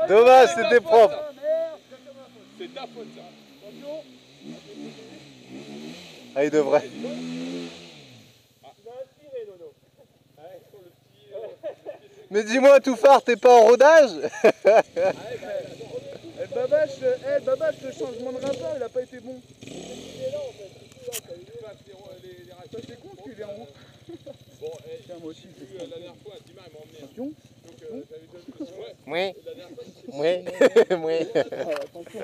Dommage, c'était propre. C'est ta faute ça. Attention. Ah, il devrait. Il va inspirer, Nono. Ouais, sur le petit. Mais dis-moi, tout phare, t'es pas en rodage? Babache, le changement de rapport, il a pas été bon. C'est con qu'il est en haut. Bon, tiens, moi aussi. la dernière fois, Dimar il m'a emmené. Attention. Oui. Oui. Oui. Attention.